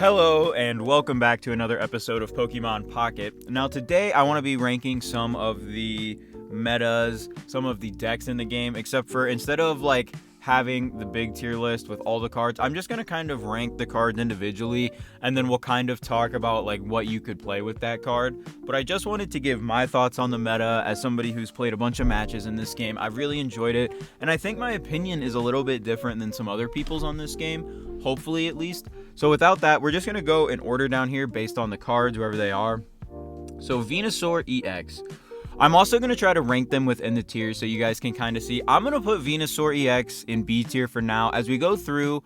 Hello and welcome back to another episode of Pokemon Pocket. Now today I want to be ranking some of the metas, some of the decks in the game, except for instead of like having the big tier list with all the cards, I'm just going to kind of rank the cards individually, and then we'll kind of talk about like what you could play with that card. But I just wanted to give my thoughts on the meta as somebody who's played a bunch of matches in this game. I've really enjoyed it, and I think my opinion is a little bit different than some other people's on this game, hopefully at least. So without that, we're just going to go in order down here based on the cards, wherever they are. So Venusaur EX. I'm also going to try to rank them within the tiers so you guys can kind of see. I'm going to put Venusaur EX in B tier for now. As we go through,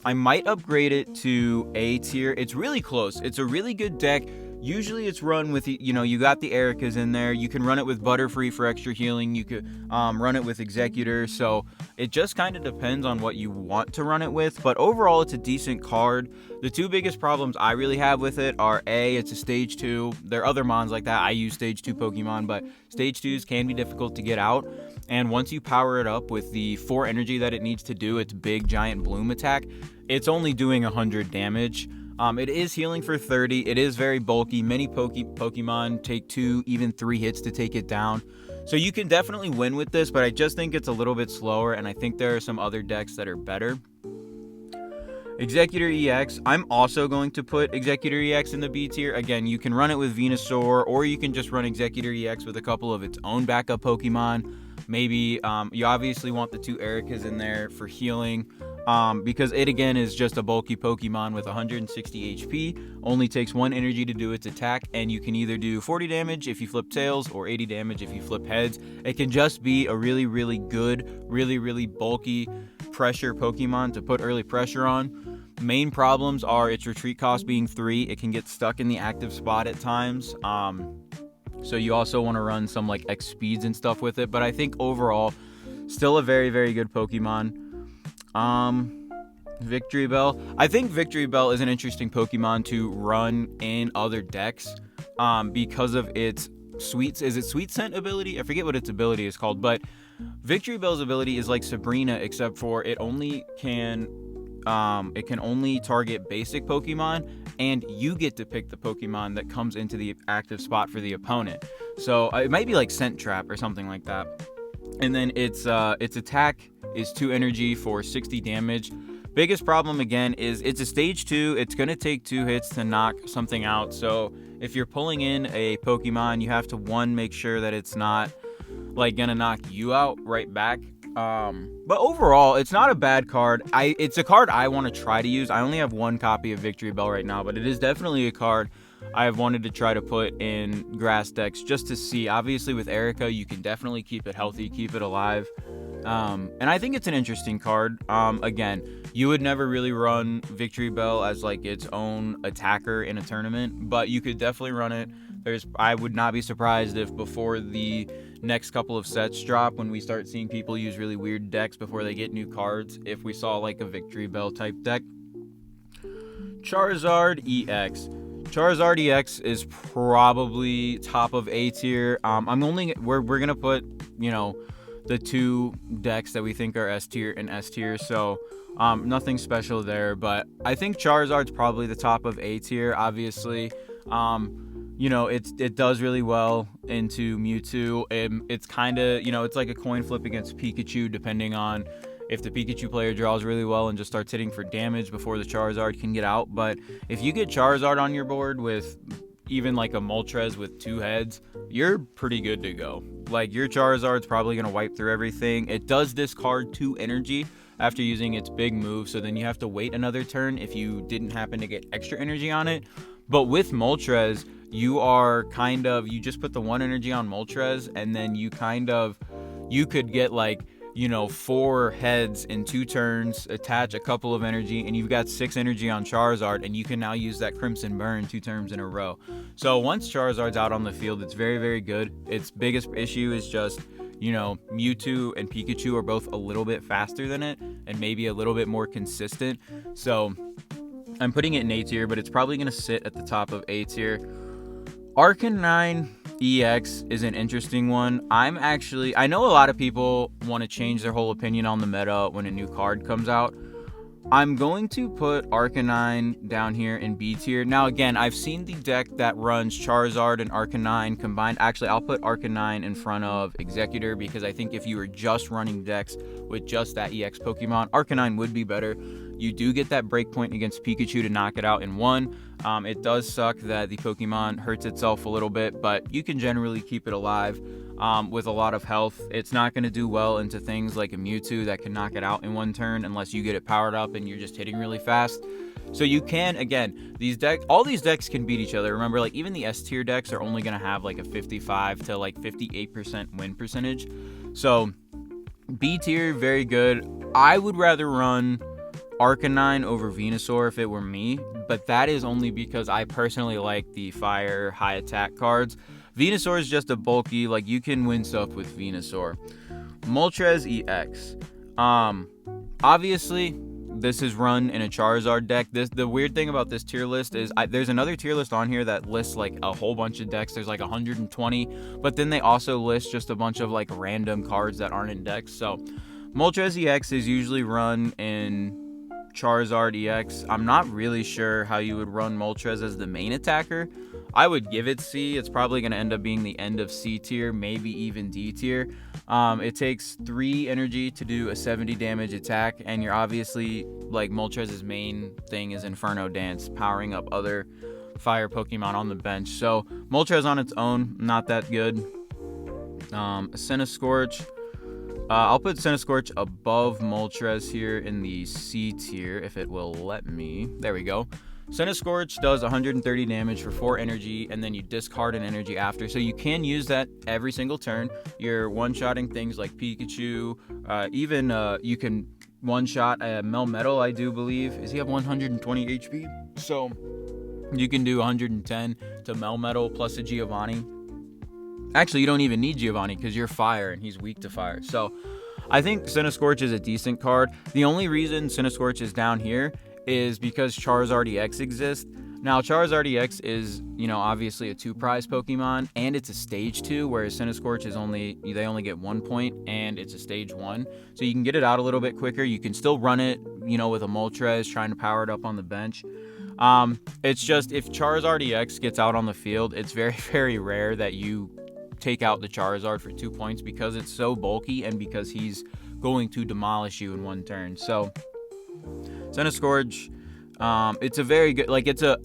I might upgrade it to A tier. It's really close. It's a really good deck. Usually it's run with, you got the Ericas in there. You can run it with Butterfree for extra healing. You could run it with Executor. So it just kind of depends on what you want to run it with. But overall, it's a decent card. The two biggest problems I really have with it are A, it's a stage 2. There are other mons like that. I use stage 2 Pokemon, but stage 2s can be difficult to get out. And once you power it up with the 4 energy that it needs to do, its big giant bloom attack, it's only doing 100 damage. It is healing for 30. It is very bulky. Many Pokemon take 2, even 3 hits to take it down. So you can definitely win with this, but I just think it's a little bit slower, and I think there are some other decks that are better. Executor EX. I'm also going to put Executor EX in the B tier. Again, you can run it with Venusaur, or you can just run Executor EX with a couple of its own backup Pokemon. Maybe you obviously want the 2 Ericas in there for healing. Because it again is just a bulky Pokemon with 160 HP, only takes 1 energy to do its attack, and you can either do 40 damage if you flip tails or 80 damage if you flip heads. It can just be a really, really good, really bulky pressure Pokemon to put early pressure on. Main problems are its retreat cost being 3. It can get stuck in the active spot at times. So you also want to run some like X speeds and stuff with it, but I think overall, still a very, very good Pokemon. Victory Bell. I think Victory Bell is an interesting Pokemon to run in other decks because of its sweet scent ability? I forget what its ability is called, but Victory Bell's ability is like Sabrina, except for it can only target basic Pokemon, and you get to pick the Pokemon that comes into the active spot for the opponent. So it might be like Scent Trap or something like that. And then its attack is 2 energy for 60 damage. Biggest problem again is it's a stage 2. It's going to take 2 hits to knock something out. So if you're pulling in a Pokemon, you have to, 1, make sure that it's not like going to knock you out right back. But overall, it's not a bad card. It's a card I want to try to use. I only have 1 copy of Victory Bell right now, but it is definitely a card I have wanted to try to put in grass decks just to see. Obviously with Erica, you can definitely keep it healthy, keep it alive. And I think it's an interesting card. Again, you would never really run Victory Bell as like its own attacker in a tournament, but you could definitely run it. I would not be surprised if before the next couple of sets drop, when we start seeing people use really weird decks before they get new cards, if we saw like a Victory Bell type deck. Charizard EX. Charizard EX is probably top of A tier. We're gonna put, the 2 decks that we think are S tier and S tier, so nothing special there, but I think Charizard's probably the top of A tier, obviously. It does really well into Mewtwo. It's kind of, it's like a coin flip against Pikachu, depending on if the Pikachu player draws really well and just starts hitting for damage before the Charizard can get out. But if you get Charizard on your board with even like a Moltres with 2 heads, you're pretty good to go. Like, your Charizard's probably going to wipe through everything. It does discard 2 energy after using its big move, so then you have to wait another turn if you didn't happen to get extra energy on it. But with Moltres, you just put the 1 energy on Moltres, and then you could get like, 4 heads in 2 turns, attach a couple of energy, and you've got 6 energy on Charizard, and you can now use that Crimson Burn 2 turns in a row. So once Charizard's out on the field, it's very, very good. Its biggest issue is just, Mewtwo and Pikachu are both a little bit faster than it, and maybe a little bit more consistent. So I'm putting it in A tier, but it's probably going to sit at the top of A tier. Arcanine EX is an interesting one. I know a lot of people want to change their whole opinion on the meta when a new card comes out. I'm going to put Arcanine down here in B tier. Now, again, I've seen the deck that runs Charizard and Arcanine combined. Actually, I'll put Arcanine in front of Executor because I think if you were just running decks with just that EX Pokemon, Arcanine would be better. You do get that breakpoint against Pikachu to knock it out in one. It does suck that the Pokemon hurts itself a little bit, but you can generally keep it alive. With a lot of health. It's not going to do well into things like a Mewtwo that can knock it out in one turn unless you get it powered up and you're just hitting really fast. So you can, again, all these decks can beat each other. Remember, like, even the S tier decks are only going to have like a 55 to like 58% win percentage. So B tier, very good. I would rather run Arcanine over Venusaur if it were me, but that is only because I personally like the fire high attack cards. Venusaur is just a bulky, like, you can win stuff with Venusaur. Moltres EX. Obviously, this is run in a Charizard deck. The weird thing about this tier list is there's another tier list on here that lists like a whole bunch of decks. There's like 120, but then they also list just a bunch of like random cards that aren't in decks. So Moltres EX is usually run in Charizard EX. I'm not really sure how you would run Moltres as the main attacker. I would give it C. It's probably going to end up being the end of C tier, maybe even D tier. It takes 3 energy to do a 70 damage attack, and you're obviously, like, Moltres' main thing is Inferno Dance, powering up other fire Pokemon on the bench. So Moltres on its own, not that good. Centiskorch. I'll put Centiskorch above Moltres here in the C tier, if it will let me. There we go. Centiskorch does 130 damage for 4 energy, and then you discard an energy after. So you can use that every single turn. You're one-shotting things like Pikachu. Even you can one-shot Melmetal, I do believe. Does he have 120 HP? So you can do 110 to Melmetal plus a Giovanni. Actually, you don't even need Giovanni because you're fire, and he's weak to fire. So I think Centiskorch is a decent card. The only reason Centiskorch is down here is because Charizard EX exists. Now, Charizard EX is, obviously a 2-prize Pokemon, and it's a stage 2, whereas Centiskorch is they only get 1 point, and it's a stage 1. So you can get it out a little bit quicker. You can still run it, with a Moltres trying to power it up on the bench. It's just, if Charizard EX gets out on the field, it's very, very rare that you take out the Charizard for 2 points because it's so bulky and because he's going to demolish you in one turn. So Centiskorch, it's a very good,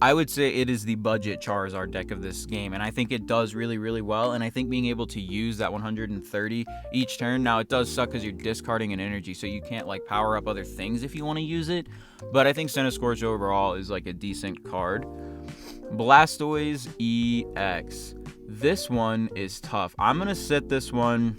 I would say it is the budget Charizard deck of this game, and I think it does really, really well, and I think being able to use that 130 each turn, now it does suck because you're discarding an energy, so you can't, power up other things if you want to use it, but I think Centiskorch overall is, a decent card. Blastoise EX. This one is tough. I'm going to set this one,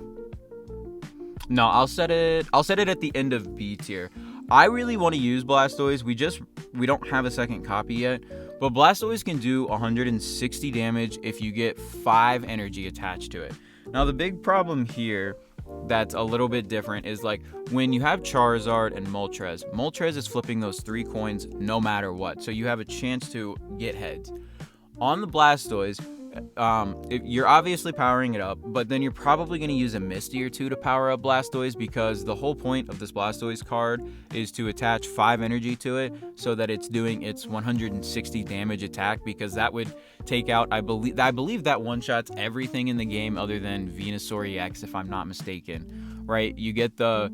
no, I'll set it at the end of B tier. I really want to use Blastoise. We don't have a second copy yet, but Blastoise can do 160 damage if you get 5 energy attached to it. Now, the big problem here that's a little bit different is when you have Charizard and Moltres is flipping those 3 coins no matter what, so you have a chance to get heads. On the Blastoise, you're obviously powering it up, but then you're probably going to use a Misty or 2 to power up Blastoise, because the whole point of this Blastoise card is to attach 5 energy to it so that it's doing its 160 damage attack, because that would take out, I believe that one-shots everything in the game other than Venusaur EX, if I'm not mistaken, right? You get the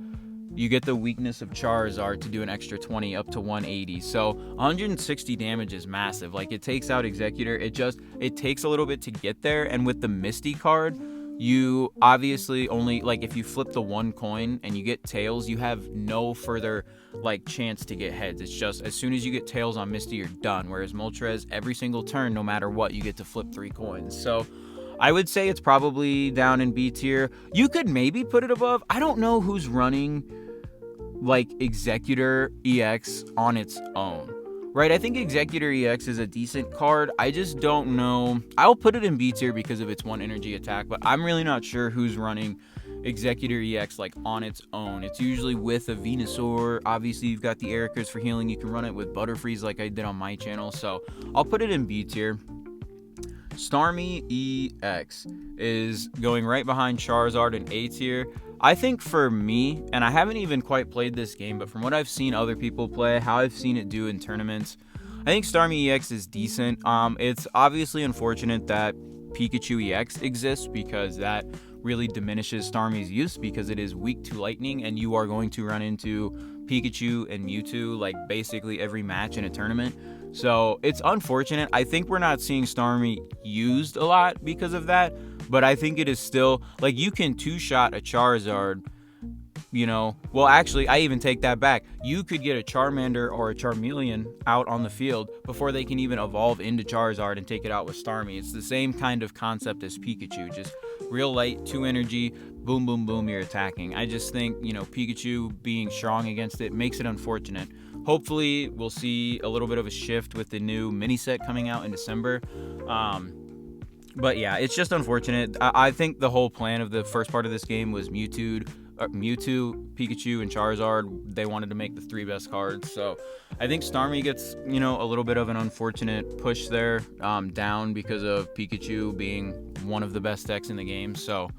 weakness of Charizard to do an extra 20 up to 180. So 160 damage is massive. It takes out Executor. It takes a little bit to get there. And with the Misty card, you obviously only, if you flip the 1 coin and you get tails, you have no further, chance to get heads. It's just as soon as you get tails on Misty, you're done. Whereas Moltres, every single turn, no matter what, you get to flip 3 coins. So I would say it's probably down in B tier. You could maybe put it above. I don't know who's running Executor EX on its own, right? I think Executor EX is a decent card. I just don't know. I'll put it in B tier because of its 1 energy attack, but I'm really not sure who's running Executor EX on its own. It's usually with a Venusaur. Obviously, you've got the Ericas for healing. You can run it with Butterfreeze like I did on my channel, so I'll put it in B tier. Starmie EX is going right behind Charizard in A tier. I think for me, and I haven't even quite played this game, but from what I've seen other people play, how I've seen it do in tournaments, I think Starmie EX is decent. It's obviously unfortunate that Pikachu EX exists because that really diminishes Starmie's use because it is weak to lightning and you are going to run into Pikachu and Mewtwo like basically every match in a tournament. So it's unfortunate. I think we're not seeing Starmie used a lot because of that, but I think it is still like you can two-shot a Charizard. Well, actually, I even take that back. You could get a Charmander or a Charmeleon out on the field before they can even evolve into Charizard and take it out with Starmie. It's the same kind of concept as Pikachu, just real light, 2 energy, boom, boom, boom, you're attacking. I just think, Pikachu being strong against it makes it unfortunate. Hopefully, we'll see a little bit of a shift with the new mini set coming out in December. But yeah, it's just unfortunate. I think the whole plan of the first part of this game was Mewtwo, Pikachu, and Charizard. They wanted to make the 3 best cards. So I think Starmie gets, a little bit of an unfortunate push there down because of Pikachu being one of the best decks in the game. So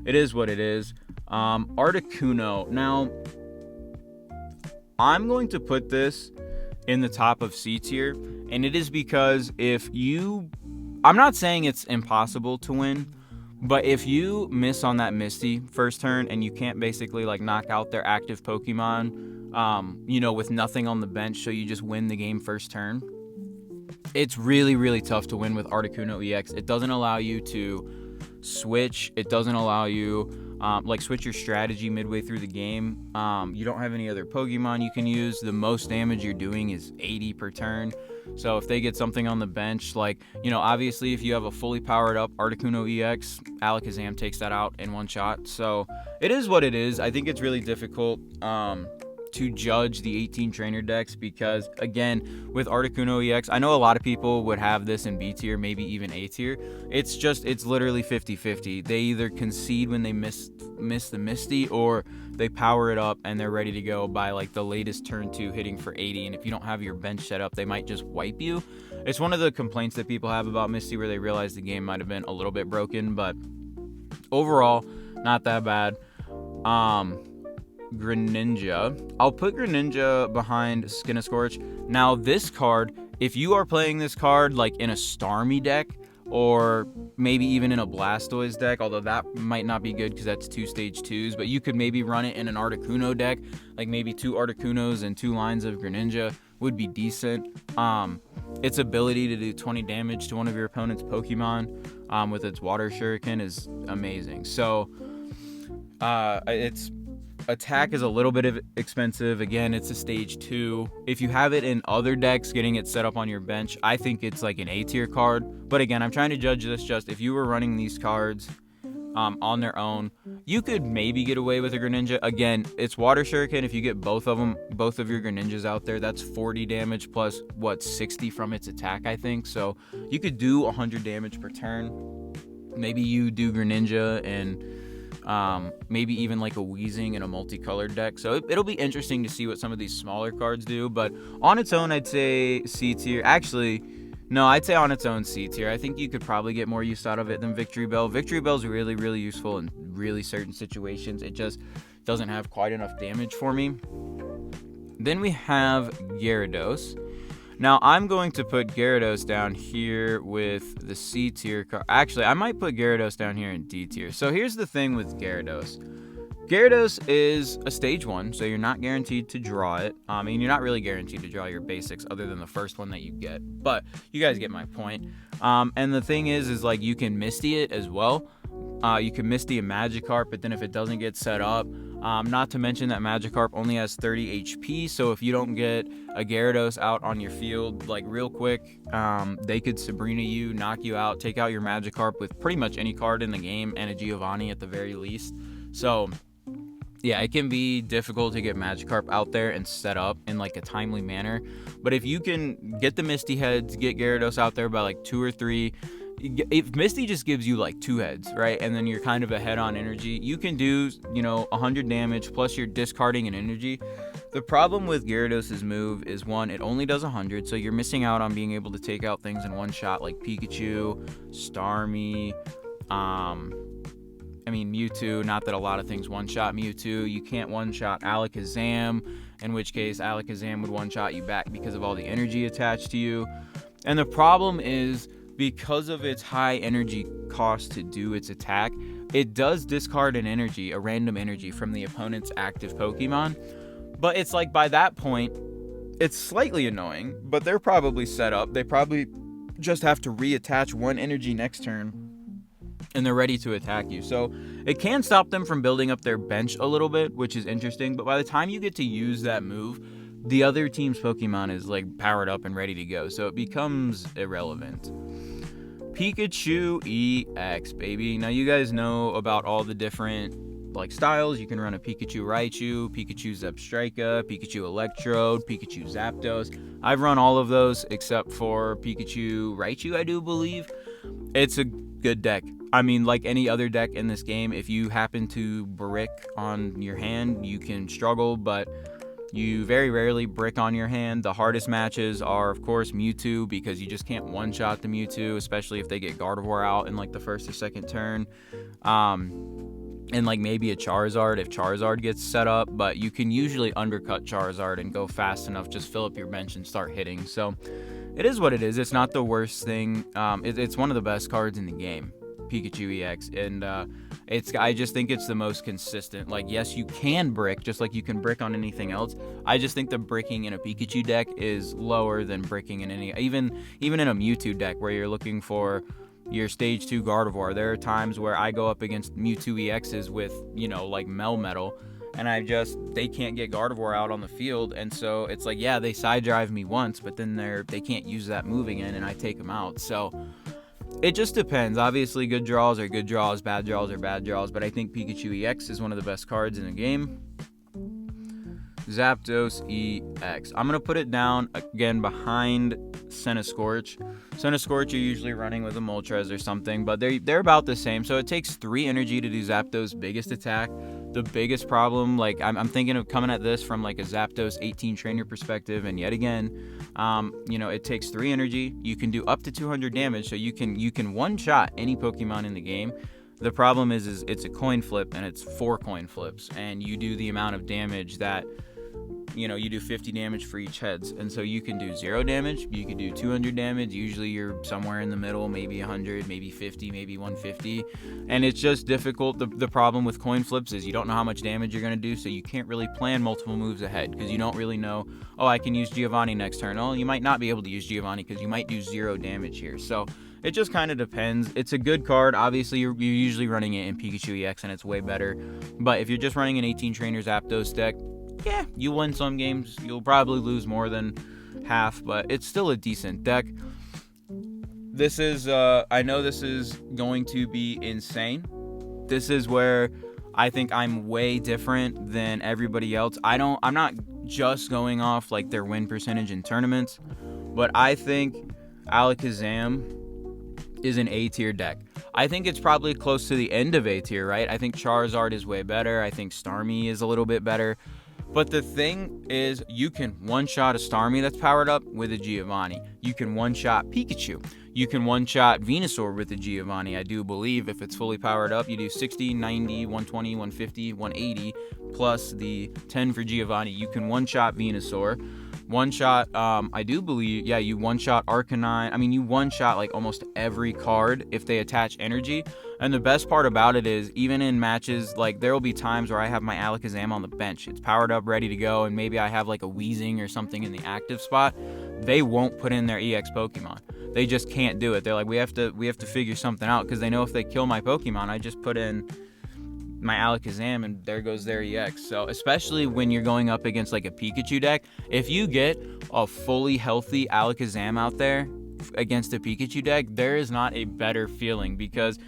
it is what it is. Articuno. Now, I'm going to put this in the top of C tier. And it is because I'm not saying it's impossible to win, but if you miss on that Misty first turn and you can't basically like knock out their active Pokemon, with nothing on the bench, so you just win the game first turn, it's really, really tough to win with Articuno EX. It doesn't allow you to switch. It doesn't allow you switch your strategy midway through the game. You don't have any other Pokemon you can use. The most damage you're doing is 80 per turn. So if they get something on the bench, obviously if you have a fully powered up Articuno EX, Alakazam takes that out in one shot. So it is what it is. I think it's really difficult to judge the 18 trainer decks because, again, with Articuno EX, I know a lot of people would have this in B tier, maybe even A tier. It's literally 50-50. They either concede when they miss the Misty, or they power it up and they're ready to go by like the latest turn 2 hitting for 80. And if you don't have your bench set up, they might just wipe you. It's one of the complaints that people have about Misty, where they realize the game might have been a little bit broken, but overall, not that bad. Greninja. I'll put Greninja behind Skinascorch. Now, this card, if you are playing this card like in a Starmie deck, or maybe even in a Blastoise deck, although that might not be good because that's 2 stage 2s, but you could maybe run it in an Articuno deck, like maybe 2 Articunos and 2 lines of Greninja would be decent. Its ability to do 20 damage to one of your opponent's Pokemon with its Water Shuriken is amazing. So its attack is a little bit expensive. Again, it's a stage 2. If you have it in other decks, getting it set up on your bench, I think it's like an A tier card. But again, I'm trying to judge this just if you were running these cards on their own, you could maybe get away with a Greninja. Again, it's Water Shuriken. If you get both of your Greninjas out there, that's 40 damage plus 60 from its attack, I think. So you could do 100 damage per turn. Maybe you do Greninja and maybe even like a Weezing in a multicolored deck. So it'll be interesting to see what some of these smaller cards do. But on its own, I'd say C tier. Actually, no, I'd say on its own C tier. I think you could probably get more use out of it than Victory Bell. Victory Bell's really, really useful in really certain situations. It just doesn't have quite enough damage for me. Then we have Gyarados. Now, I'm going to put Gyarados down here with the C tier. Actually, I might put Gyarados down here in D tier. So here's the thing with Gyarados. Gyarados is a stage 1, so you're not guaranteed to draw it. You're not really guaranteed to draw your basics other than the first one that you get. But you guys get my point. And the thing is like you can Misty it as well. You can Misty a Magikarp, but then if it doesn't get set up, not to mention that Magikarp only has 30 HP, so if you don't get a Gyarados out on your field, like real quick, they could Sabrina you, knock you out, take out your Magikarp with pretty much any card in the game, and a Giovanni at the very least. So yeah, it can be difficult to get Magikarp out there and set up in like a timely manner. But if you can get the Misty heads, get Gyarados out there by like 2 or 3, if Misty just gives you like 2 heads, right, and then you're kind of ahead on energy, you can do 100 damage plus you're discarding an energy. The problem with Gyarados' move is, one, it only does 100, so you're missing out on being able to take out things in one shot like Pikachu, Starmie, Mewtwo, not that a lot of things one-shot Mewtwo. You can't one-shot Alakazam, in which case Alakazam would one-shot you back because of all the energy attached to you. And the problem is, because of its high energy cost to do its attack, it does discard a random energy from the opponent's active Pokemon. But it's like, by that point, it's slightly annoying, but they're probably set up. They probably just have to reattach one energy next turn, and they're ready to attack you. So it can stop them from building up their bench a little bit, which is interesting. But by the time you get to use that move, the other team's Pokemon is like powered up and ready to go. So it becomes irrelevant. Pikachu EX, baby. Now you guys know about all the different styles. You can run a Pikachu Raichu, Pikachu Zebstrika, Pikachu Electrode, Pikachu Zapdos. I've run all of those except for Pikachu Raichu, I do believe. It's a good deck. Like any other deck in this game, if you happen to brick on your hand, you can struggle, but you very rarely brick on your hand. The hardest matches are, of course, Mewtwo, because you just can't one-shot the Mewtwo, especially if they get Gardevoir out in the first or second turn. And maybe a Charizard if Charizard gets set up, but you can usually undercut Charizard and go fast enough, just fill up your bench and start hitting. So it is what it is. It's not the worst thing. It's one of the best cards in the game, Pikachu EX, and I just think it's the most consistent. Yes, you can brick just like you can brick on anything else. I just think the bricking in a Pikachu deck is lower than bricking in even in a Mewtwo deck where you're looking for your stage 2 Gardevoir. There are times where I go up against Mewtwo EXs with, Melmetal, and they can't get Gardevoir out on the field, and so it's they side drive me once, but then they can't use that move again, and I take them out. So it just depends. Obviously, good draws are good draws, bad draws are bad draws, but I think Pikachu EX is one of the best cards in the game. Zapdos EX. I'm going to put it down again behind Scorch. Scorch you're usually running with a Moltres or something, but they're about the same. So it takes 3 energy to do Zapdos' biggest attack. The biggest problem, I'm thinking of coming at this from a Zapdos 18 trainer perspective, and yet again, it takes 3 energy. You can do up to 200 damage, so you can one-shot any Pokemon in the game. The problem is it's a coin flip, and it's 4 coin flips, and you do the amount of damage that you do 50 damage for each heads, and so you can do 0 damage, you can do 200 damage, usually you're somewhere in the middle, maybe 100, maybe 50, maybe 150, and it's just difficult. The problem with coin flips is you don't know how much damage you're going to do, so you can't really plan multiple moves ahead, because you don't really know, I can use Giovanni next turn. You might not be able to use Giovanni because you might do 0 damage here, so it just kind of depends. It's a good card. Obviously, you're usually running it in Pikachu EX, and it's way better, but if you're just running an 18 trainer Zapdos deck, yeah, you win some games. You'll probably lose more than half, but it's still a decent deck. This is, I know this is going to be insane. This is where I think I'm way different than everybody else. I'm not just going off their win percentage in tournaments, but I think Alakazam is an A tier deck. I think it's probably close to the end of A tier, right? I think Charizard is way better. I think Starmie is a little bit better. But the thing is, you can one-shot a Starmie that's powered up with a Giovanni. You can one-shot Pikachu. You can one-shot Venusaur with a Giovanni, I do believe, if it's fully powered up. You do 60, 90, 120, 150, 180, plus the 10 for Giovanni. You can one-shot Venusaur. One-shot, I do believe, you one-shot Arcanine. You one-shot almost every card if they attach energy. And the best part about it is, even in matches, there will be times where I have my Alakazam on the bench. It's powered up, ready to go, and maybe I have a Weezing or something in the active spot. They won't put in their EX Pokemon. They just can't do it. They're like, we have to figure something out, because they know if they kill my Pokemon, I just put in my Alakazam and there goes their EX. So especially when you're going up against a Pikachu deck, if you get a fully healthy Alakazam out there against a Pikachu deck, there is not a better feeling, because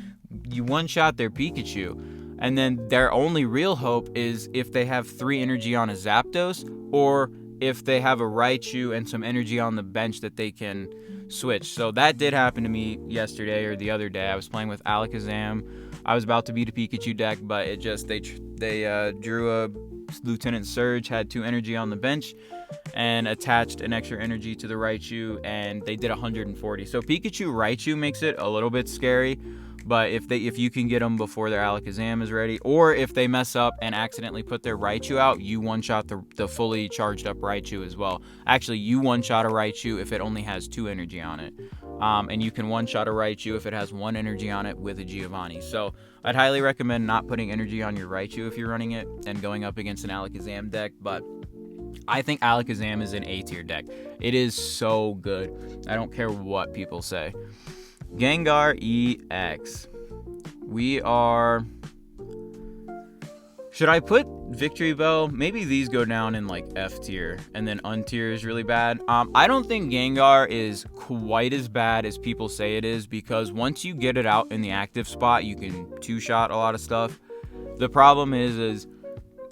you one-shot their Pikachu, and then their only real hope is if they have 3 energy on a Zapdos, or if they have a Raichu and some energy on the bench that they can switch. So that did happen to me yesterday or the other day. I was playing with Alakazam. I was about to beat a Pikachu deck, but it just they drew a Lieutenant Surge, had 2 energy on the bench, and attached an extra energy to the Raichu, and they did 140. So Pikachu Raichu makes it a little bit scary, But if you can get them before their Alakazam is ready, or if they mess up and accidentally put their Raichu out, you one-shot the fully charged up Raichu as well. Actually, you one-shot a Raichu if it only has 2 energy on it. And you can one-shot a Raichu if it has 1 energy on it with a Giovanni. So I'd highly recommend not putting energy on your Raichu if you're running it and going up against an Alakazam deck. But I think Alakazam is an A tier deck. It is so good. I don't care what people say. Gengar EX. Should I put Victory Bell? Maybe these go down in like F tier, and then Untier is really bad. I don't think Gengar is quite as bad as people say it is, because once you get it out in the active spot, you can 2-shot a lot of stuff. The problem is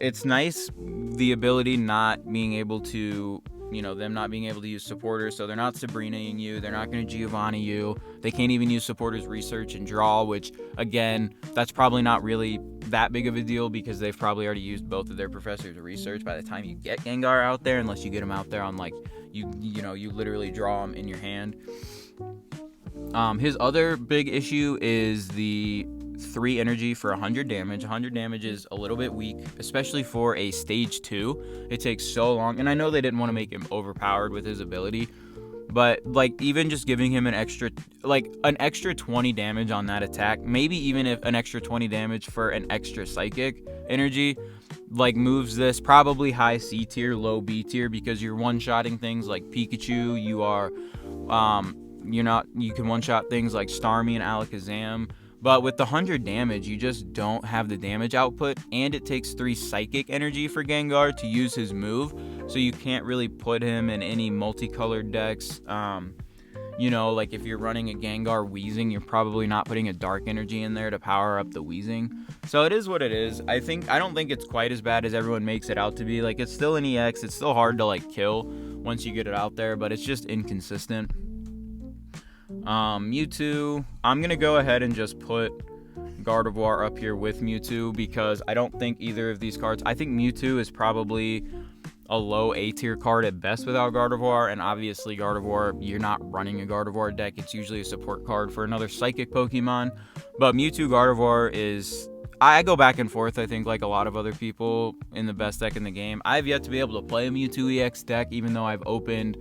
it's nice, the ability not being able to, them not being able to use supporters, so they're not Sabrina-ing you, they're not going to Giovanni you, they can't even use supporters research and draw, which, again, that's probably not really that big of a deal, because they've probably already used both of their professors research by the time you get Gengar out there, unless you get him out there on, like, you literally draw him in your hand. His other big issue is the 3 energy for 100 damage. 100 damage is a little bit weak, especially for a stage 2. It takes so long, and I know they didn't want to make him overpowered with his ability, but like even just giving him an extra 20 damage on that attack, maybe even if an extra 20 damage for an extra psychic energy, like moves this probably high C tier, low B tier, because you're one-shotting things like Pikachu, you can one-shot things like Starmie and Alakazam. But with the 100 damage, you just don't have the damage output, and it takes 3 psychic energy for Gengar to use his move, so you can't really put him in any multicolored decks. Like if you're running a Gengar Weezing, you're probably not putting a dark energy in there to power up the Weezing. So it is what it is. I don't think it's quite as bad as everyone makes it out to be. Like, it's still an EX, it's still hard to like kill once you get it out there, but it's just inconsistent. Mewtwo, I'm gonna go ahead and just put Gardevoir up here with Mewtwo, because I don't think either of these cards, I think Mewtwo is probably a low A tier card at best without Gardevoir, and obviously Gardevoir, you're not running a Gardevoir deck, it's usually a support card for another psychic Pokemon. But Mewtwo Gardevoir is, I go back and forth, I think, like a lot of other people, in the best deck in the game. I've yet to be able to play a Mewtwo EX deck, even though I've opened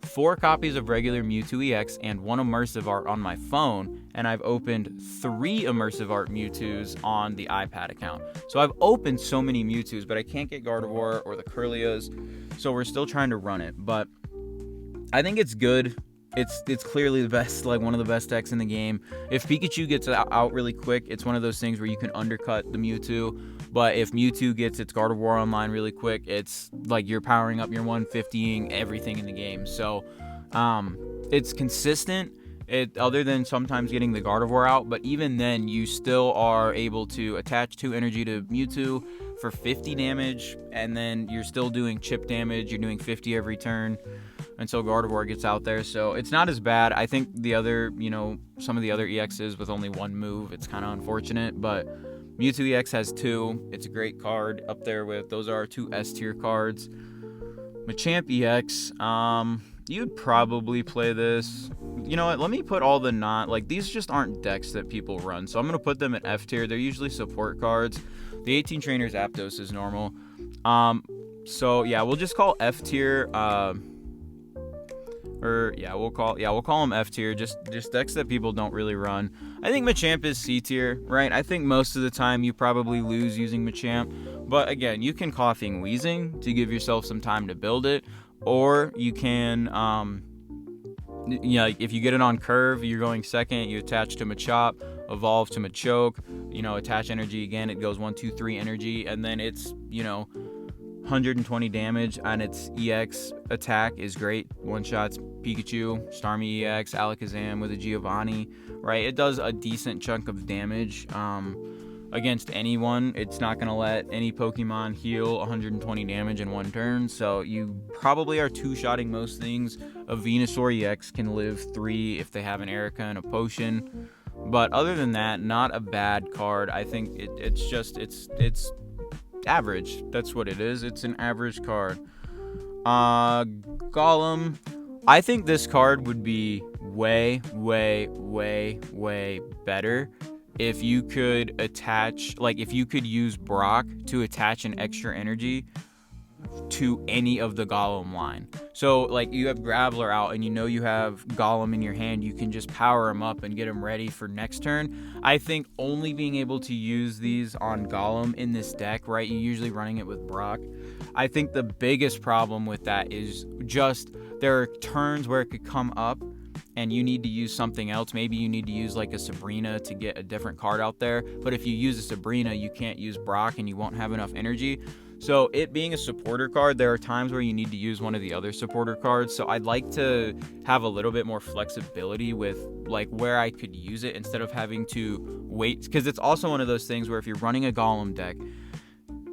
4 copies of regular Mewtwo EX and 1 immersive art on my phone, and I've opened 3 immersive art Mewtwo's on the iPad account. So I've opened so many Mewtwo's, but I can't get Gardevoir or the Curlias, so we're still trying to run it. But I think it's good. It's clearly the best, like one of the best decks in the game. If Pikachu gets out really quick, it's one of those things where you can undercut the Mewtwo. But if Mewtwo gets its Gardevoir online really quick, it's like you're powering up your 150ing everything in the game. So it's consistent, other than sometimes getting the Gardevoir out. But even then, you still are able to attach 2 energy to Mewtwo for 50 damage, and then you're still doing chip damage. You're doing 50 every turn until Gardevoir gets out there. So it's not as bad. I think the other, some of the other EXs with only 1 move, it's kind of unfortunate, but Mewtwo EX has 2. It's a great card up there with, those are our 2 S tier cards. Machamp EX, you'd probably play this. You know what, let me put all the these just aren't decks that people run, so I'm going to put them at F tier. They're usually support cards. The 18 Trainers Zapdos is normal. So yeah, we'll just call F tier, we'll call them F tier, just decks that people don't really run. I think Machamp is C tier, right? I think most of the time you probably lose using Machamp, but again, you can Coughing Wheezing to give yourself some time to build it, or you can, if you get it on curve, you're going second, you attach to Machop, evolve to Machoke, attach energy again, it goes 1, 2, 3 energy, and then it's, 120 damage on its EX attack is great. One-shots Pikachu, Starmie EX, Alakazam with a Giovanni, right? It does a decent chunk of damage against anyone. It's not going to let any Pokemon heal 120 damage in 1 turn, so you probably are 2-shotting most things. A Venusaur EX can live 3 if they have an Erica and a Potion, but other than that, not a bad card. I think it's average. That's what it is. It's an average card. Golem, I think this card would be way, way, way, way better if you could if you could use Brock to attach an extra energy to any of the Golem line. So like you have Graveler out and you have Golem in your hand, you can just power him up and get him ready for next turn. I think only being able to use these on Golem in this deck, right? You're usually running it with Brock. I think the biggest problem with that is just there are turns where it could come up and you need to use something else. Maybe you need to use like a Sabrina to get a different card out there. But if you use a Sabrina, you can't use Brock and you won't have enough energy. So it being a supporter card, there are times where you need to use one of the other supporter cards. So I'd like to have a little bit more flexibility with like where I could use it instead of having to wait. Because it's also one of those things where if you're running a Golem deck,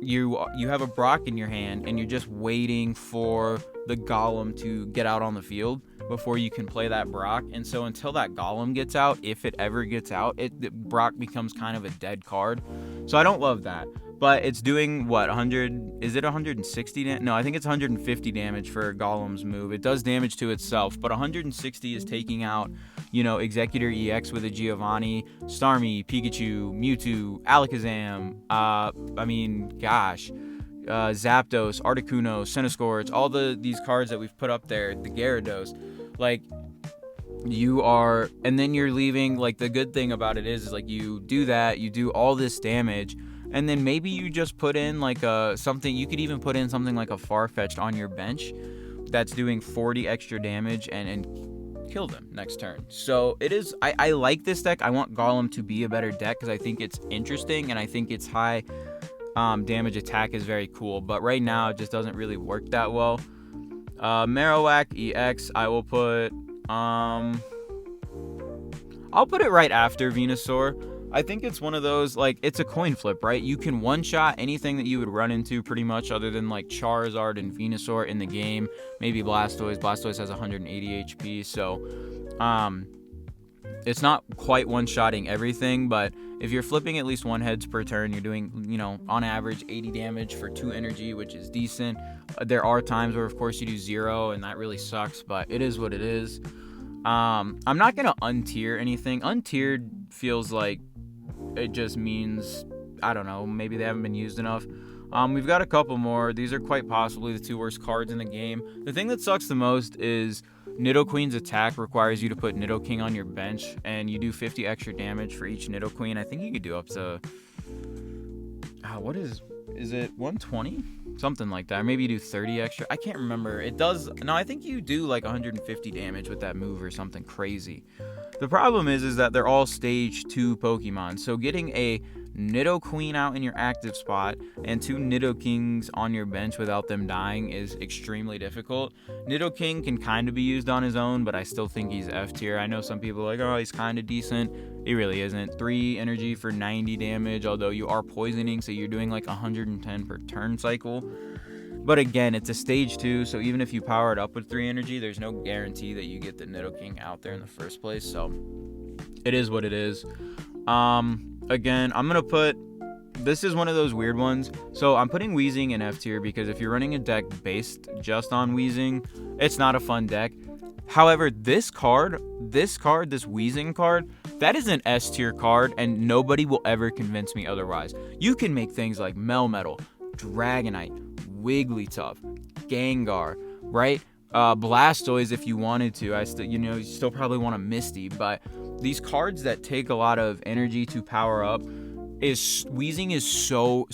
you have a Brock in your hand and you're just waiting for the Golem to get out on the field before you can play that Brock. And so until that Golem gets out, if it ever gets out, Brock becomes kind of a dead card. So I don't love that. But it's doing what, 100, is it 160? No, I think it's 150 damage for Golem's move. It does damage to itself, but 160 is taking out, Executor EX with a Giovanni, Starmie, Pikachu, Mewtwo, Alakazam, Zapdos, Articuno, Centiskorch, all these cards that we've put up there, the Gyarados, like, and then you're leaving, like, the good thing about it is like, you do that, you do all this damage, and then maybe you just put in like you could even put in something like a Farfetch'd on your bench that's doing 40 extra damage and kill them next turn. So it is, I like this deck. I want Golem to be a better deck because I think it's interesting and I think its high damage attack is very cool. But right now it just doesn't really work that well. Marowak EX, I'll put it right after Venusaur. I think it's one of those, like, it's a coin flip, right? You can one-shot anything that you would run into pretty much other than, like, Charizard and Venusaur in the game. Maybe Blastoise. Blastoise has 180 HP, so it's not quite one-shotting everything, but if you're flipping at least one heads per turn, you're doing, on average 80 damage for 2 energy, which is decent. There are times where, of course, you do 0, and that really sucks, but it is what it is. I'm not going to untier anything. Untiered feels like it just means, I don't know, maybe they haven't been used enough. We've got a couple more. These are quite possibly the 2 worst cards in the game. The thing that sucks the most is Nidoqueen's attack requires you to put Nidoking on your bench, and you do 50 extra damage for each Nidoqueen. I think you could do up to, is it 120? Something like that. Or maybe you do 30 extra. I can't remember. I think you do like 150 damage with that move or something crazy. The problem is that they're all stage 2 Pokemon. So getting a Nidoqueen out in your active spot and 2 Nidokings on your bench without them dying is extremely difficult. Nidoking can kind of be used on his own, but I still think he's F tier. I know some people are like, oh, he's kind of decent. He really isn't. 3 energy for 90 damage, although you are poisoning, so you're doing like 110 per turn cycle. But again, it's a stage 2, so even if you power it up with 3 energy, there's no guarantee that you get the Nidoking out there in the first place, so it is what it is. Again, I'm going to put, this is one of those weird ones, so I'm putting Weezing in F tier because if you're running a deck based just on Weezing, it's not a fun deck. However, this Weezing card, that is an S tier card, and nobody will ever convince me otherwise. You can make things like Melmetal, Dragonite, Wigglytuff, Gengar, right? Blastoise if you wanted to. You still probably want a Misty, but these cards that take a lot of energy to power up, Weezing is so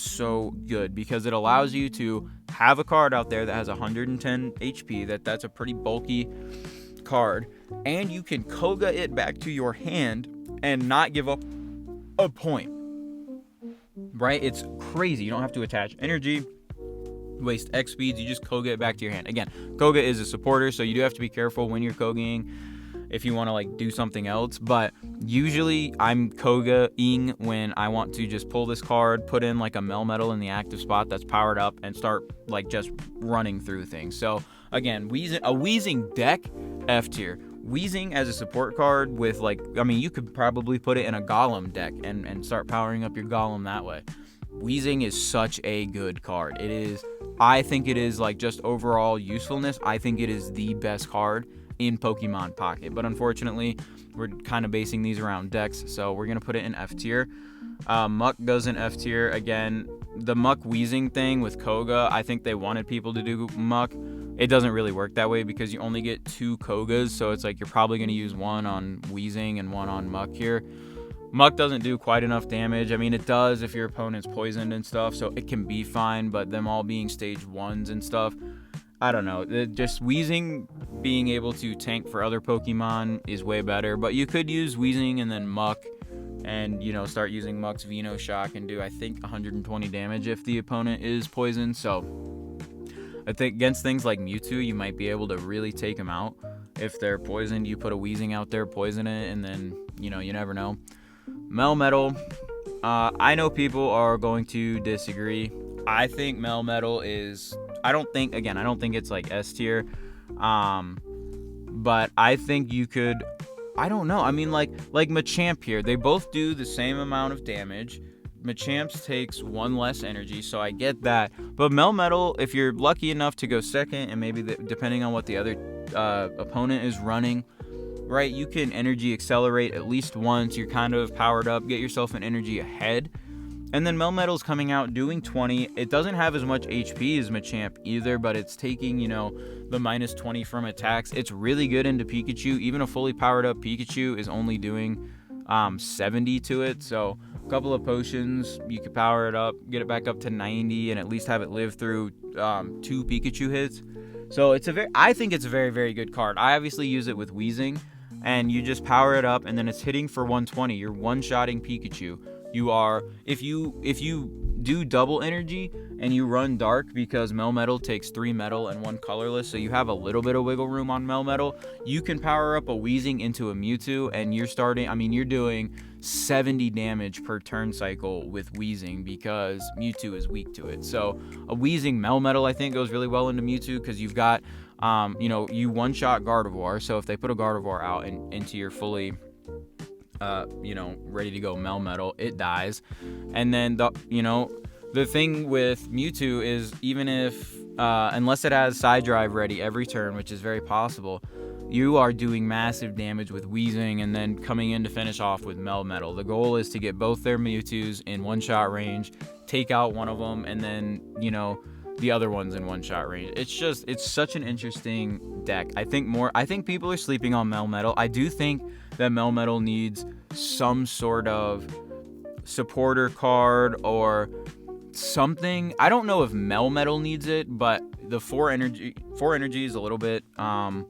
good because it allows you to have a card out there that has 110 HP. That's a pretty bulky card, and you can Koga it back to your hand and not give up a point. Right? It's crazy. You don't have to attach energy, waste X speeds, you just Koga it back to your hand. Again, Koga is a supporter, so you do have to be careful when you're Kogaing if you want to like do something else, but usually I'm Koga-ing when I want to just pull this card, put in like a Melmetal in the active spot that's powered up, and start like just running through things. So again, a Weezing deck, F tier. Weezing as a support card with you could probably put it in a Golem deck and start powering up your Golem that way. Weezing is such a good card. I think it is like just overall usefulness. I think it is the best card in Pokemon Pocket. But unfortunately, we're kind of basing these around decks, so we're going to put it in F tier. Muck goes in F tier. Again, the Muck Wheezing thing with Koga, I think they wanted people to do Muck. It doesn't really work that way because you only get 2 Kogas, so it's like you're probably going to use one on Wheezing and one on Muck here. Muck doesn't do quite enough damage. I mean, it does if your opponent's poisoned and stuff, so it can be fine, but them all being stage 1s and stuff, I don't know. Just Wheezing being able to tank for other Pokemon is way better, but you could use Wheezing and then Muck and, you know, start using Muck's Veno Shock and do, I think, 120 damage if the opponent is poisoned. So I think against things like Mewtwo, you might be able to really take them out. If they're poisoned, you put a Wheezing out there, poison it, and then, you know, you never know. Melmetal, I know people are going to disagree. I think Melmetal is, I don't think it's like S tier, but I think you could, I don't know, I mean, like Machamp here, they both do the same amount of damage. Machamp's takes 1 less energy, so I get that, but Melmetal, if you're lucky enough to go second, and maybe depending on what the other opponent is running, right, you can energy accelerate at least once. You're kind of powered up, get yourself an energy ahead, and then Melmetal's coming out doing 20. It doesn't have as much HP as Machamp either, but it's taking, you know, the minus 20 from attacks. It's really good into Pikachu. Even a fully powered up Pikachu is only doing 70 to it, so a couple of potions, you could power it up, get it back up to 90, and at least have it live through 2 Pikachu hits. So I think it's a very, very good card. I obviously use it with Wheezing, and you just power it up, and then it's hitting for 120. You're one-shotting Pikachu. You are, if you do double energy and you run Dark, because Melmetal takes 3 metal and 1 colorless, so you have a little bit of wiggle room on Melmetal, you can power up a Wheezing into a Mewtwo, and you're doing 70 damage per turn cycle with Wheezing because Mewtwo is weak to it. So a Wheezing Melmetal, I think, goes really well into Mewtwo because you've got you one-shot Gardevoir, so if they put a Gardevoir out into your fully, ready to go Melmetal, it dies. And then, the thing with Mewtwo is even if, unless it has Side Drive ready every turn, which is very possible, you are doing massive damage with Wheezing and then coming in to finish off with Melmetal. The goal is to get both their Mewtwo's in one-shot range, take out one of them, and then, the other one's in one-shot range. It's such an interesting deck. I think people are sleeping on Melmetal. I do think that Melmetal needs some sort of supporter card or something. I don't know if Melmetal needs it, but the 4 energy is a little bit a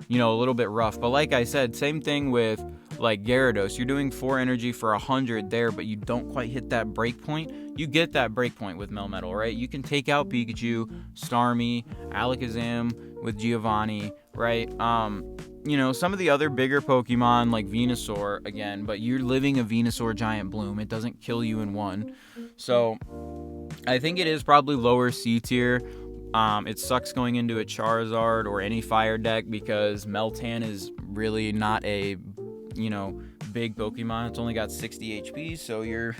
little bit rough. But like I said, same thing with like Gyarados. You're doing 4 energy for 100 there, but you don't quite hit that break point. You get that break point with Melmetal, right? You can take out Pikachu, Starmie, Alakazam with Giovanni, right? Some of the other bigger Pokemon like Venusaur again, but you're living a Venusaur Giant Bloom. It doesn't kill you in one. So I think it is probably lower C tier. It sucks going into a Charizard or any fire deck because Meltan is really not a, big Pokemon. It's only got 60 HP, so you're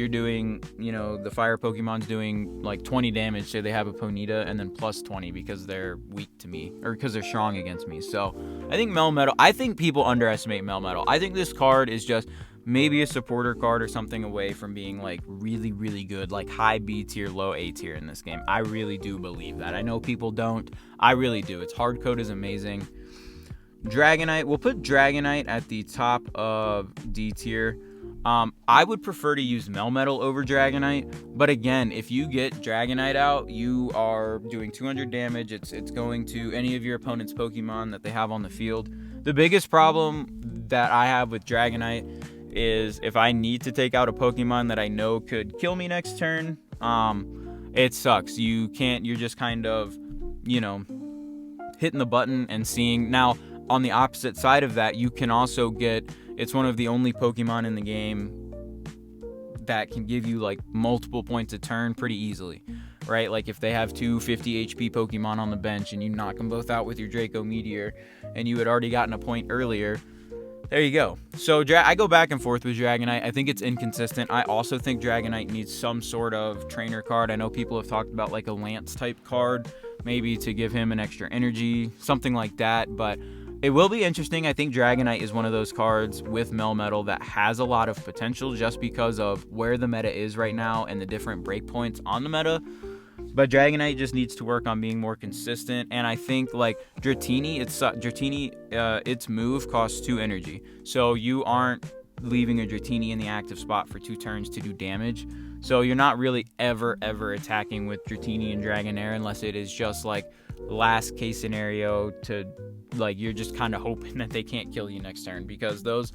doing, the fire Pokemon's doing like 20 damage. Say they have a Ponyta and then plus 20 because they're weak to me or because they're strong against me. So I think people underestimate Melmetal. I think this card is just maybe a supporter card or something away from being like really, really good, like high B tier, low A tier in this game. I really do believe that. I know people don't. I really do. Its hard code is amazing. Dragonite, we'll put Dragonite at the top of D tier. I would prefer to use Melmetal over Dragonite, but again, if you get Dragonite out, you are doing 200 damage. It's going to any of your opponent's Pokemon that they have on the field. The biggest problem that I have with Dragonite is if I need to take out a Pokemon that I know could kill me next turn, it sucks. You're just kind of, hitting the button and seeing. Now, on the opposite side of that, you can also it's one of the only Pokemon in the game that can give you like multiple points a turn pretty easily, right? Like if they have 2 50 HP Pokemon on the bench and you knock them both out with your Draco Meteor and you had already gotten a point earlier, there you go. So I go back and forth with Dragonite. I think it's inconsistent. I also think Dragonite needs some sort of trainer card. I know people have talked about like a Lance type card, maybe to give him an extra energy, something like that. But It will be interesting. I think Dragonite is one of those cards with Melmetal that has a lot of potential just because of where the meta is right now and the different breakpoints on the meta. But Dragonite just needs to work on being more consistent. And I think like Dratini, its move costs 2 energy. So you aren't leaving a Dratini in the active spot for 2 turns to do damage. So you're not really ever attacking with Dratini and Dragonair unless it is just like last case scenario to like you're just kind of hoping that they can't kill you next turn, because those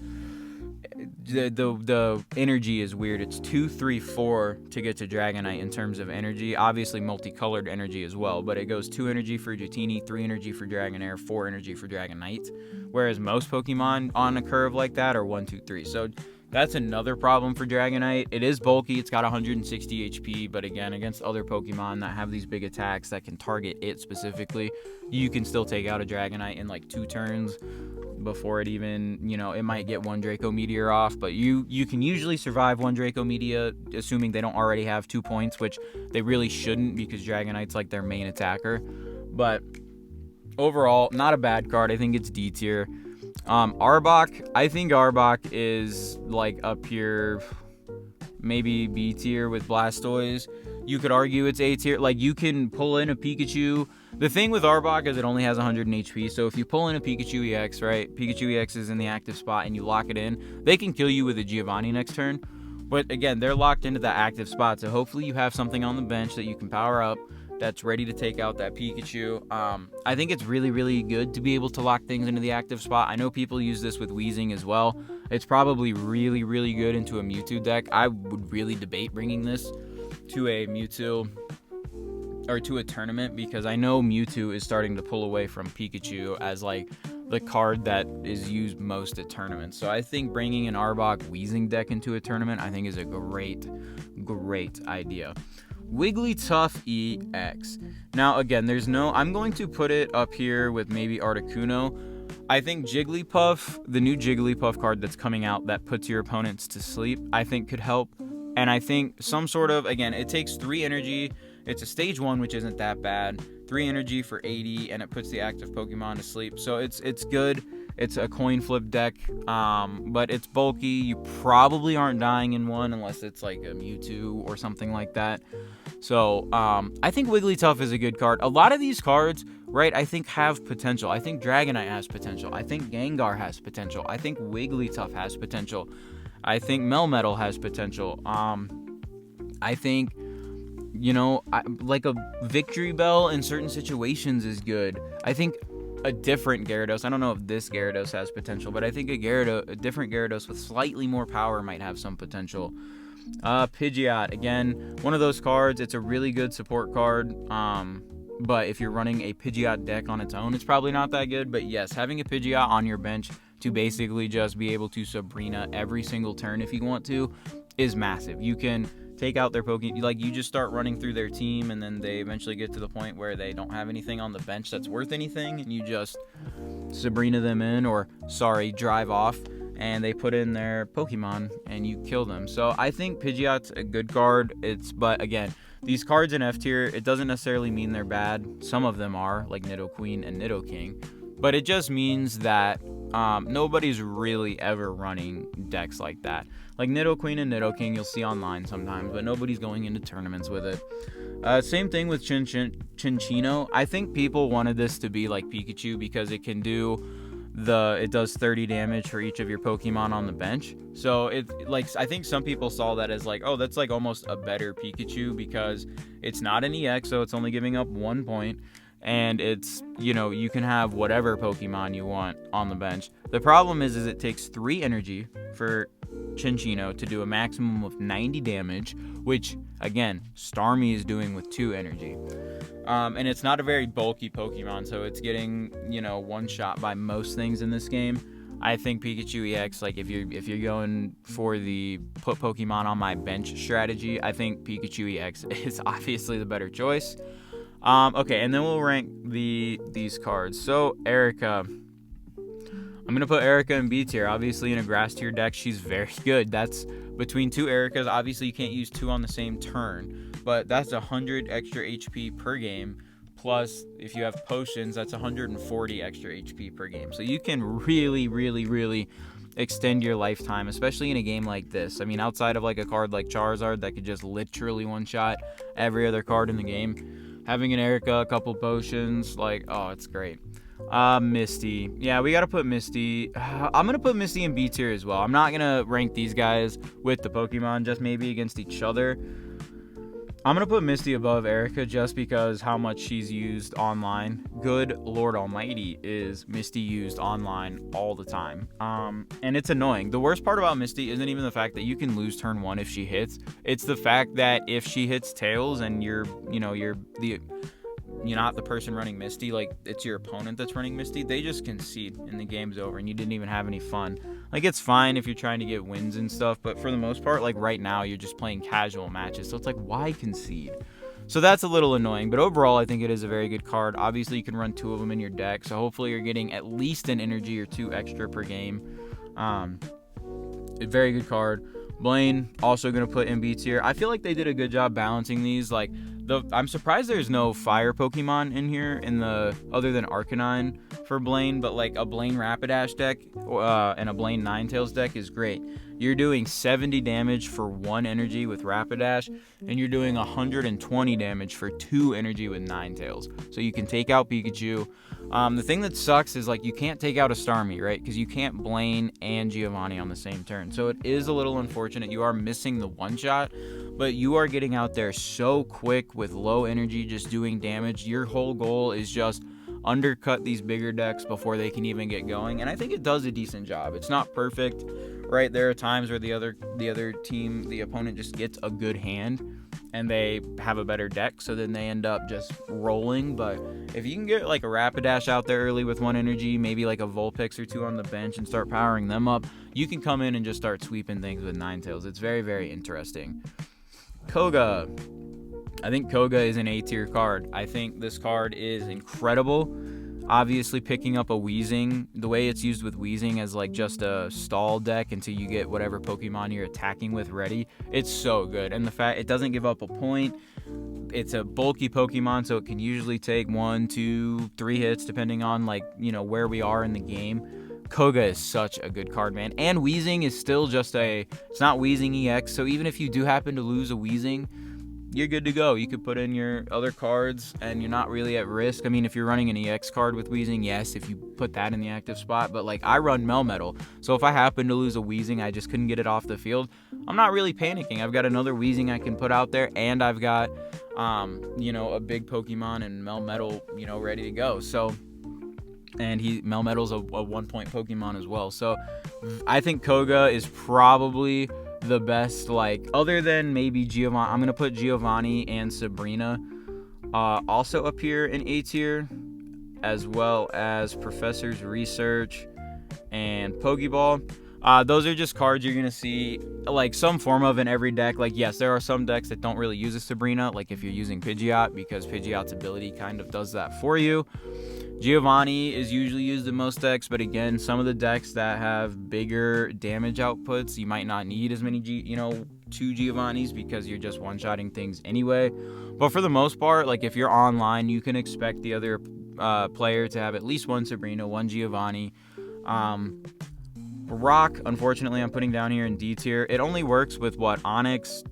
the energy is weird. It's 2, 3, 4 to get to Dragonite in terms of energy. Obviously multicolored energy as well, but it goes 2 energy for Dratini, 3 energy for Dragonair, 4 energy for Dragonite, whereas most Pokemon on a curve like that are 1, 2, 3. So that's another problem for Dragonite. It is bulky. It's got 160 HP, but again, against other Pokemon that have these big attacks that can target it specifically, you can still take out a Dragonite in like 2 turns before it even, it might get 1 Draco Meteor off, but you can usually survive 1 Draco Meteor, assuming they don't already have 2 points, which they really shouldn't because Dragonite's like their main attacker. But overall, not a bad card. I think it's D tier. Arbok, I think Arbok is like up here, maybe B tier with Blastoise. You could argue it's A tier. Like, you can pull in a Pikachu. The thing with Arbok is it only has 100 HP, so if you pull in a Pikachu EX, right, Pikachu EX is in the active spot and you lock it in, they can kill you with a Giovanni next turn. But again, they're locked into that active spot, so hopefully you have something on the bench that you can power up that's ready to take out that Pikachu. I think it's really good to be able to lock things into the active spot. I know people use this with Weezing as well. It's probably really good into a Mewtwo deck. I would really debate bringing this to a Mewtwo or to a tournament, because I know Mewtwo is starting to pull away from Pikachu as like the card that is used most at tournaments. So I think bringing an Arbok Weezing deck into a tournament, I think is a great idea. Wigglytuff EX. Now again, I'm going to put it up here with maybe Articuno. I think Jigglypuff, the new Jigglypuff card that's coming out that puts your opponents to sleep, I think could help. And I think some sort of, again, it takes 3 energy. It's a stage 1, which isn't that bad. 3 energy for 80, and it puts the active Pokemon to sleep. So it's good. It's a coin flip deck, but it's bulky. You probably aren't dying in one unless it's like a Mewtwo or something like that. So I think Wigglytuff is a good card. A lot of these cards, right, I think have potential. I think Dragonite has potential. I think Gengar has potential. I think Wigglytuff has potential. I think Melmetal has potential. I think, like a Victory Bell in certain situations is good. I think a different Gyarados, I don't know if this Gyarados has potential, but I think a different Gyarados with slightly more power might have some potential. Pidgeot, again, one of those cards. It's a really good support card, but if you're running a Pidgeot deck on its own, it's probably not that good. But yes, having a Pidgeot on your bench to basically just be able to Sabrina every single turn if you want to is massive. You can take out their Pokemon, like you just start running through their team, and then they eventually get to the point where they don't have anything on the bench that's worth anything, and you just Sabrina them in, or drive off, and they put in their Pokemon and you kill them. So I think Pidgeot's a good card. But again, these cards in F tier, it doesn't necessarily mean they're bad. Some of them are, like Nidoqueen and Nidoking, but it just means that nobody's really ever running decks like that. Like Nidoqueen and Nidoking you'll see online sometimes, but nobody's going into tournaments with it. Same thing with Chinchino. I think people wanted this to be like Pikachu because it can do it does 30 damage for each of your Pokemon on the bench. So I think some people saw that as like, oh, that's like almost a better Pikachu because it's not an EX, so it's only giving up 1 point. And it's, you can have whatever Pokemon you want on the bench. The problem is it takes 3 energy for Chinchino to do a maximum of 90 damage, which, again, Starmie is doing with 2 energy. And it's not a very bulky Pokemon, so it's getting, one shot by most things in this game. I think Pikachu EX, like if you're going for the put Pokemon on my bench strategy, I think Pikachu EX is obviously the better choice. Okay, and then we'll rank these cards. So Erica, I'm gonna put Erica in B tier. Obviously, in a grass tier deck, she's very good. That's between 2 Ericas. Obviously, you can't use 2 on the same turn, but that's 100 extra HP per game plus if you have potions, that's 140 extra HP per game. So you can really, really, really extend your lifetime, especially in a game like this. I mean, outside of like a card like Charizard that could just literally one-shot every other card in the game, having an Erica, a couple potions, like, oh, it's great. Misty. Yeah, we gotta put Misty. I'm gonna put Misty in B tier as well. I'm not gonna rank these guys with the Pokemon, just maybe against each other. I'm going to put Misty above Erica just because how much she's used online. Good Lord Almighty, is Misty used online all the time. And it's annoying. The worst part about Misty isn't even the fact that you can lose turn 1 if she hits. It's the fact that if she hits Tails and you're not the person running Misty, like it's your opponent that's running Misty, they just concede and the game's over and you didn't even have any fun. Like, it's fine if you're trying to get wins and stuff, but for the most part, like right now, you're just playing casual matches, so it's like, why concede? So that's a little annoying, but overall, I think it is a very good card. Obviously, you can run 2 of them in your deck, so hopefully you're getting at least an energy or 2 extra per game. A very good card. Blaine, also going to put in B tier. I feel like they did a good job balancing these. Like, I'm surprised there's no fire Pokemon in here other than Arcanine for Blaine, but like a Blaine Rapidash deck and a Blaine Ninetales deck is great. You're doing 70 damage for 1 energy with Rapidash, and you're doing 120 damage for 2 energy with Ninetales. So you can take out Pikachu. The thing that sucks is like you can't take out a Starmie, right? Because you can't Blaine and Giovanni on the same turn. So it is a little unfortunate. You are missing the one-shot, but you are getting out there so quick with low energy, just doing damage. Your whole goal is just undercut these bigger decks before they can even get going, and I think it does a decent job. It's not perfect, right? There are times where the other team, the opponent, just gets a good hand and they have a better deck, so then they end up just rolling. But if you can get like a Rapidash out there early with 1 energy, maybe like a Vulpix or 2 on the bench and start powering them up, you can come in and just start sweeping things with Ninetales. It's very, very interesting. Koga. I think Koga is an A tier card. I think this card is incredible. Obviously, picking up a Weezing, the way it's used with Weezing as like just a stall deck until you get whatever Pokemon you're attacking with ready, it's so good. And the fact it doesn't give up a point, it's a bulky Pokemon, so it can usually take 1, 2, 3 hits depending on like, where we are in the game. Koga is such a good card, man. And Weezing is still just it's not Weezing EX, so even if you do happen to lose a Weezing, you're good to go. You could put in your other cards and you're not really at risk. I mean, if you're running an EX card with Weezing, yes, if you put that in the active spot, but like I run Melmetal, so if I happen to lose a Weezing, I just couldn't get it off the field, I'm not really panicking. I've got another Weezing I can put out there, and I've got a big Pokemon and Melmetal, ready to go. So, and Melmetal's a 1-point Pokemon as well. So I think Koga is probably the best, like, other than maybe Giovanni. I'm gonna put Giovanni and Sabrina also up here in A tier, as well as Professor's Research and Pokeball. Those are just cards you're gonna see like some form of in every deck. Like, yes, there are some decks that don't really use a Sabrina, like if you're using Pidgeot, because Pidgeot's ability kind of does that for you. Giovanni is usually used in most decks, but again, some of the decks that have bigger damage outputs, you might not need as many two Giovannis because you're just one-shotting things anyway. But for the most part, like if you're online, you can expect the other player to have at least 1 Sabrina, 1 Giovanni. Rock, unfortunately, I'm putting down here in D tier. It only works with Onyx,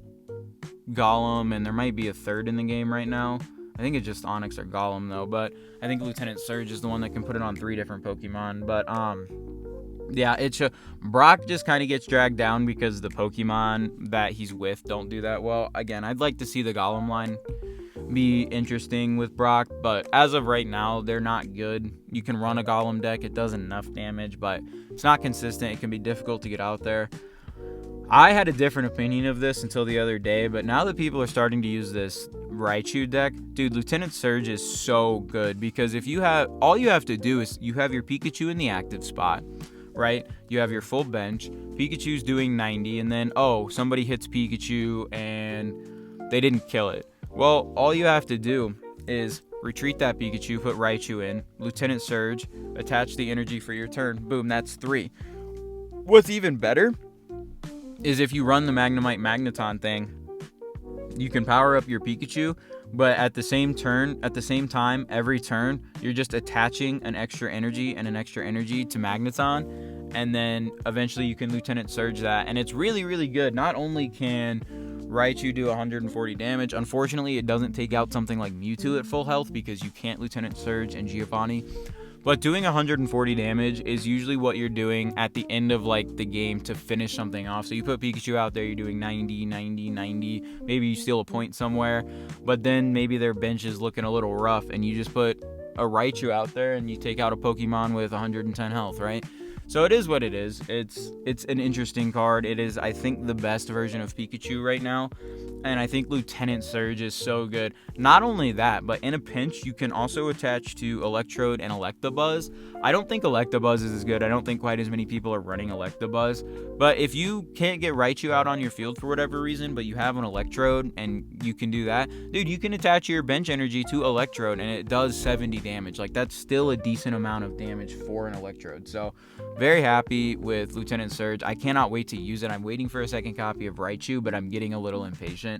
Golem, and there might be a third in the game right now. I think it's just Onyx or Golem though, but I think Lieutenant Surge is the one that can put it on 3 different Pokemon. But yeah, Brock just kind of gets dragged down because the Pokemon that he's with don't do that well. Again, I'd like to see the Golem line be interesting with Brock, but as of right now, they're not good. You can run a Golem deck, it does enough damage, but it's not consistent. It can be difficult to get out there. I had a different opinion of this until the other day, but now that people are starting to use this Raichu deck, dude, Lieutenant Surge is so good, because if you have, all you have to do is you have your Pikachu in the active spot, right? You have your full bench, Pikachu's doing 90, and then, somebody hits Pikachu and they didn't kill it. Well, all you have to do is retreat that Pikachu, put Raichu in, Lieutenant Surge, attach the energy for your turn, boom, that's 3. What's even better is if you run the Magnemite Magneton thing, you can power up your Pikachu But at the same time, every turn, you're just attaching an extra energy and an extra energy to Magneton, and then eventually you can Lieutenant Surge that, and it's really, really good. Not only can Raichu do 140 damage, unfortunately, it doesn't take out something like Mewtwo at full health because you can't Lieutenant Surge and Giovanni. But doing 140 damage is usually what you're doing at the end of like the game to finish something off. So you put Pikachu out there, you're doing 90, 90, 90. Maybe you steal a point somewhere, but then maybe their bench is looking a little rough, and you just put a Raichu out there and you take out a Pokemon with 110 health, right? So it is what it is. It's an interesting card. It is, I think, the best version of Pikachu right now. And I think Lieutenant Surge is so good. Not only that, but in a pinch, you can also attach to Electrode and Electabuzz. I don't think Electabuzz is as good. I don't think quite as many people are running Electabuzz. But if you can't get Raichu out on your field for whatever reason, but you have an Electrode and you can do that, dude, you can attach your bench energy to Electrode and it does 70 damage. Like, that's still a decent amount of damage for an Electrode. So, very happy with Lieutenant Surge. I cannot wait to use it. I'm waiting for a second copy of Raichu, but I'm getting a little impatient.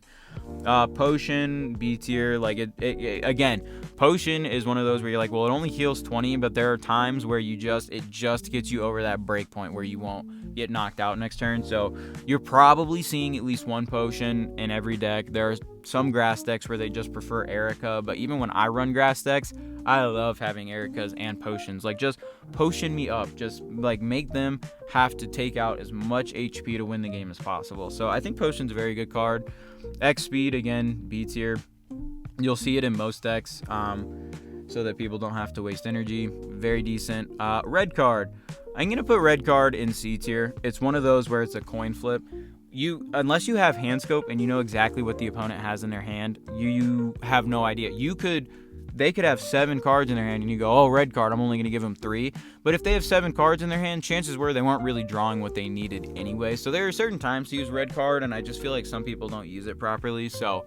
Potion, B tier, like again, Potion is one of those where you're like, well, it only heals 20, but there are times where it just gets you over that break point where you won't get knocked out next turn. So you're probably seeing at least one Potion in every deck. There are some grass decks where they just prefer Erica, but even when I run grass decks, I love having Ericas and Potions. Like, just potion me up. Just like make them have to take out as much HP to win the game as possible. So I think Potion's a very good card. X Speed, again, B tier. You'll see it in most decks, so that people don't have to waste energy. Very decent. Red card. I'm going to put red card in C tier. It's one of those where it's a coin flip. Unless you have hand scope and you know exactly what the opponent has in their hand, you have no idea. They could have 7 cards in their hand and you go, oh, red card, I'm only going to give them 3. But if they have 7 cards in their hand, chances were they weren't really drawing what they needed anyway. So there are certain times to use red card, and I just feel like some people don't use it properly. So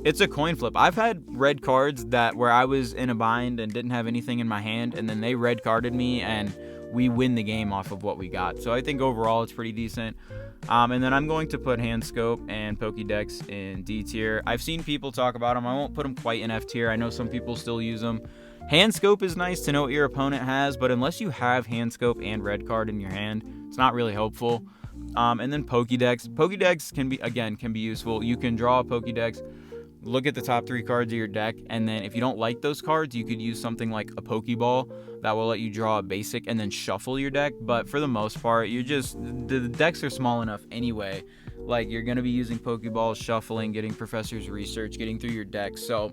it's a coin flip. I've had red cards where I was in a bind and didn't have anything in my hand, and then they red carded me and we win the game off of what we got. So I think overall it's pretty decent. And then I'm going to put Hand Scope and Pokédex in D tier. I've seen people talk about them. I won't put them quite in F tier. I know some people still use them. Hand Scope is nice to know what your opponent has, but unless you have Hand Scope and Red Card in your hand, it's not really helpful. And then Pokédex. Pokédex can be useful. You can draw a Pokédex, look at the top 3 cards of your deck, and then if you don't like those cards, you could use something like a Pokeball that will let you draw a basic and then shuffle your deck. But for the most part, the decks are small enough anyway. Like, you're going to be using Pokeballs, shuffling, getting Professor's Research, getting through your deck. So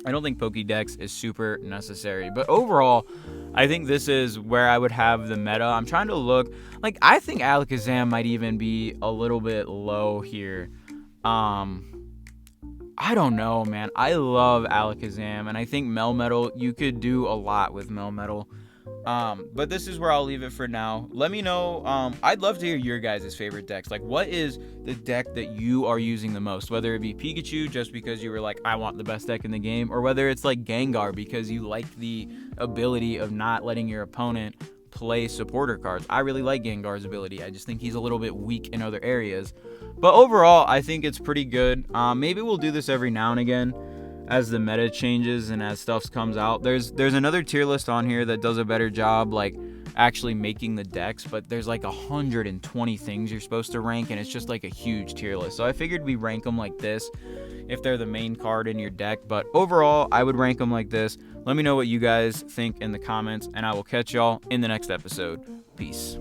I don't think Pokédex is super necessary. But overall, I think this is where I would have the meta. I'm trying to look. Like, I think Alakazam might even be a little bit low here. I don't know, man. I love Alakazam, and I think Melmetal, you could do a lot with Melmetal. But this is where I'll leave it for now. Let me know. I'd love to hear your guys' favorite decks. Like, what is the deck that you are using the most? Whether it be Pikachu, just because you were like, I want the best deck in the game, or whether it's like Gengar, because you like the ability of not letting your opponent play supporter cards. I really like Gengar's ability. I just think he's a little bit weak in other areas. But overall, I think it's pretty good. Maybe we'll do this every now and again as the meta changes and as stuff comes out. There's another tier list on here that does a better job, like actually making the decks, but there's like 120 things you're supposed to rank, and it's just like a huge tier list. So I figured we rank them like this if they're the main card in your deck. But overall, I would rank them like this. Let me know what you guys think in the comments, and I will catch y'all in the next episode. Peace.